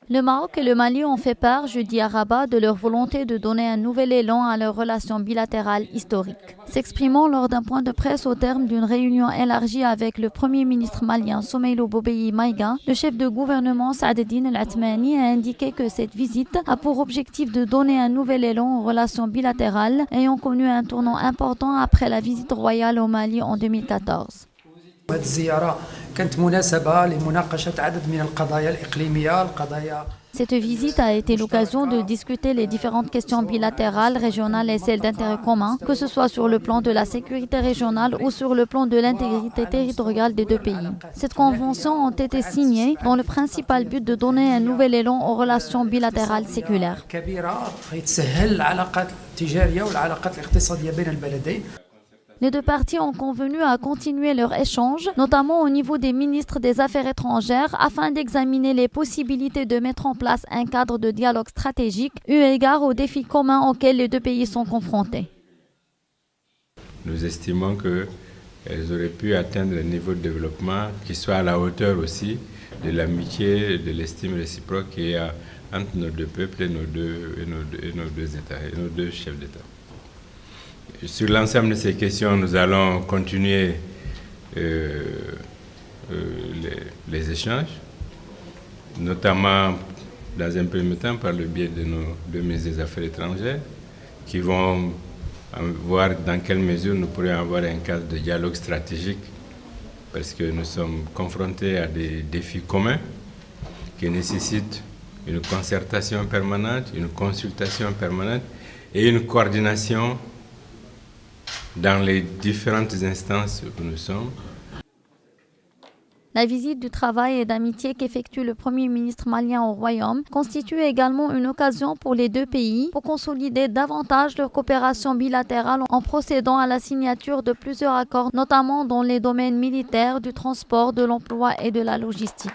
Le Maroc et le Mali ont fait part jeudi à Rabat de leur volonté de donner un nouvel élan à leurs relations bilatérales historiques. S'exprimant lors d'un point de presse au terme d'une réunion élargie avec le Premier ministre malien Soumeïlo Bobeyi Maïga, le chef de gouvernement Saadetdine El Athmani a indiqué que cette visite a pour objectif de donner un nouvel élan aux relations bilatérales ayant connu un tournant important après la visite royale au Mali en 2014. Cette visite a été l'occasion de discuter les différentes questions bilatérales, régionales et celles d'intérêt commun, que ce soit sur le plan de la sécurité régionale ou sur le plan de l'intégrité territoriale des deux pays. Cette convention a été signée dans le principal but de donner un nouvel élan aux relations bilatérales séculaires. Les deux parties ont convenu à continuer leurs échanges, notamment au niveau des ministres des Affaires étrangères, afin d'examiner les possibilités de mettre en place un cadre de dialogue stratégique eu égard aux défis communs auxquels les deux pays sont confrontés. Nous estimons qu'elles auraient pu atteindre un niveau de développement qui soit à la hauteur aussi de l'amitié et de l'estime réciproque qu'il y a entre nos deux peuples et nos deux États, et nos deux chefs d'État. Sur l'ensemble de ces questions, nous allons continuer les échanges, notamment dans un premier temps par le biais de nos deux ministres des Affaires étrangères, qui vont voir dans quelle mesure nous pourrions avoir un cadre de dialogue stratégique, parce que nous sommes confrontés à des défis communs qui nécessitent une concertation permanente, une consultation permanente et une coordination dans les différentes instances où nous sommes. La visite du travail et d'amitié qu'effectue le Premier ministre malien au Royaume constitue également une occasion pour les deux pays pour consolider davantage leur coopération bilatérale en procédant à la signature de plusieurs accords, notamment dans les domaines militaires, du transport, de l'emploi et de la logistique.